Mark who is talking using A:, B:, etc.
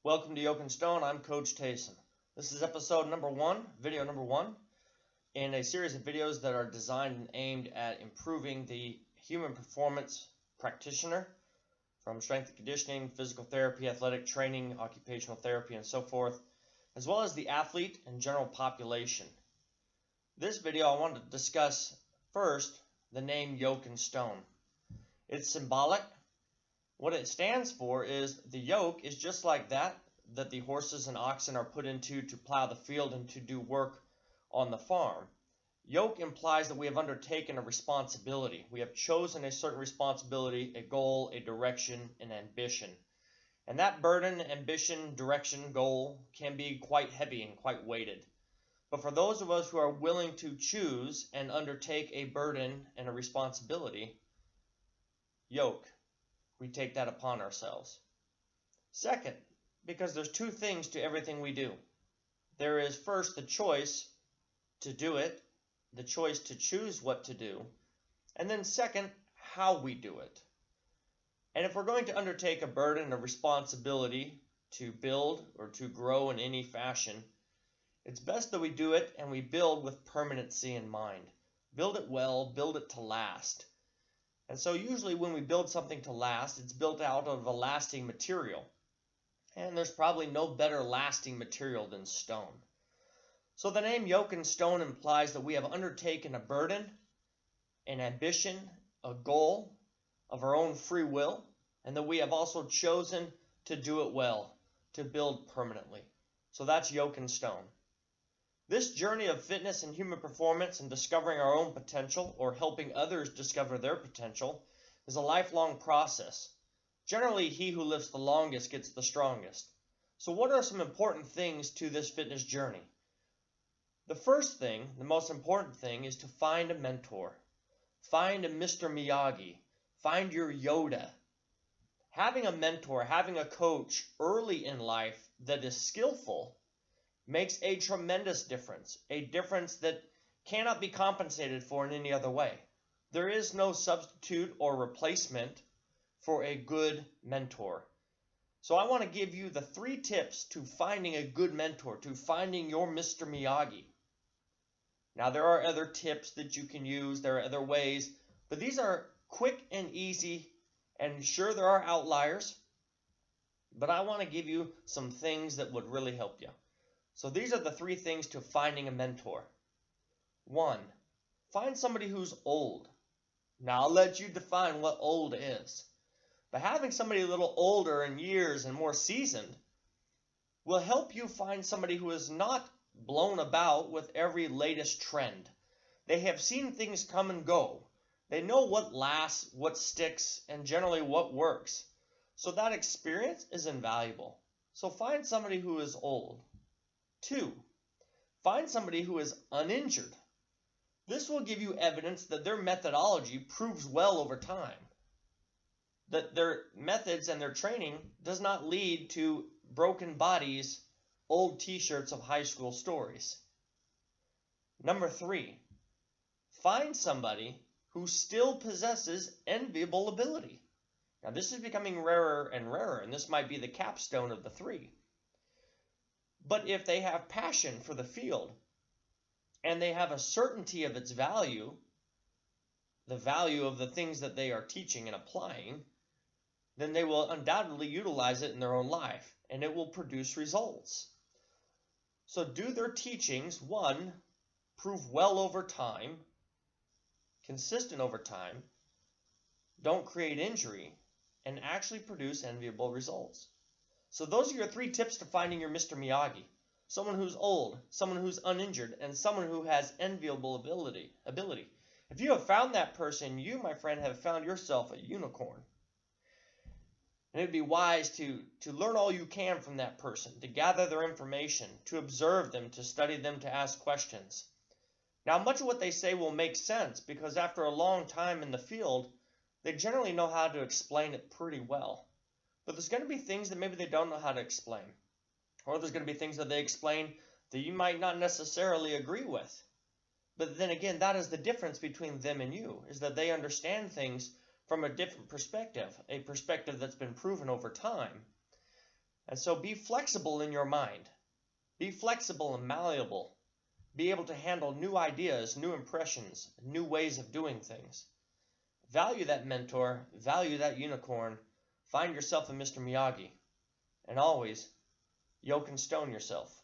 A: Welcome to Yoke Stone. I'm Coach Taysom. This is episode number 1, video number 1, in a series of videos that are designed and aimed at improving the human performance practitioner from strength and conditioning, physical therapy, athletic training, occupational therapy, and so forth, as well as the athlete and general population. This video I want to discuss first the name Yoke Stone. It's symbolic. What it stands for is the yoke is just like that the horses and oxen are put into to plow the field and to do work on the farm. Yoke implies that we have undertaken a responsibility. We have chosen a certain responsibility, a goal, a direction, an ambition. And that burden, ambition, direction, goal can be quite heavy and quite weighted. But for those of us who are willing to choose and undertake a burden and a responsibility, yoke, we take that upon ourselves. Second, because there's two things to everything we do. There is first the choice to do it, the choice to choose what to do, and then second, how we do it. And if we're going to undertake a burden, a responsibility to build or to grow in any fashion, it's best that we do it and we build with permanency in mind. Build it well, build it to last. And so usually when we build something to last, it's built out of a lasting material. And there's probably no better lasting material than stone. So the name Yoke and Stone implies that we have undertaken a burden, an ambition, a goal of our own free will, and that we have also chosen to do it well, to build permanently. So that's Yoke and Stone. This journey of fitness and human performance and discovering our own potential or helping others discover their potential is a lifelong process. Generally, he who lives the longest gets the strongest. So what are some important things to this fitness journey? The first thing, the most important thing, is to find a mentor. Find a Mr. Miyagi. Find your Yoda. Having a mentor, having a coach early in life that is skillful makes a tremendous difference, a difference that cannot be compensated for in any other way. There is no substitute or replacement for a good mentor. So I want to give you the 3 tips to finding a good mentor, to finding your Mr. Miyagi. Now there are other tips that you can use, there are other ways, but these are quick and easy, and sure there are outliers, but I want to give you some things that would really help you. So these are the 3 things to finding a mentor. 1, find somebody who's old. Now I'll let you define what old is. But having somebody a little older in years and more seasoned will help you find somebody who is not blown about with every latest trend. They have seen things come and go. They know what lasts, what sticks, and generally what works. So that experience is invaluable. So find somebody who is old. 2, find somebody who is uninjured. This will give you evidence that their methodology proves well over time, that their methods and their training does not lead to broken bodies, old t-shirts of high school stories. Number 3, find somebody who still possesses enviable ability. Now this is becoming rarer and rarer, and this might be the capstone of the 3. But if they have passion for the field and they have a certainty of its value, the value of the things that they are teaching and applying, then they will undoubtedly utilize it in their own life and it will produce results. So do their teachings, 1, prove well over time, consistent over time, don't create injury, and actually produce enviable results. So those are your 3 tips to finding your Mr. Miyagi. Someone who's old, someone who's uninjured, and someone who has enviable ability. If you have found that person, you, my friend, have found yourself a unicorn. And it would be wise to learn all you can from that person, to gather their information, to observe them, to study them, to ask questions. Now, much of what they say will make sense because after a long time in the field, they generally know how to explain it pretty well. But there's going to be things that maybe they don't know how to explain. Or there's going to be things that they explain that you might not necessarily agree with. But then again, that is the difference between them and you, is that they understand things from a different perspective, a perspective that's been proven over time. And so be flexible in your mind. Be flexible and malleable. Be able to handle new ideas, new impressions, new ways of doing things. Value that mentor, value that unicorn, find yourself a Mr. Miyagi, and always yoke and stone yourself.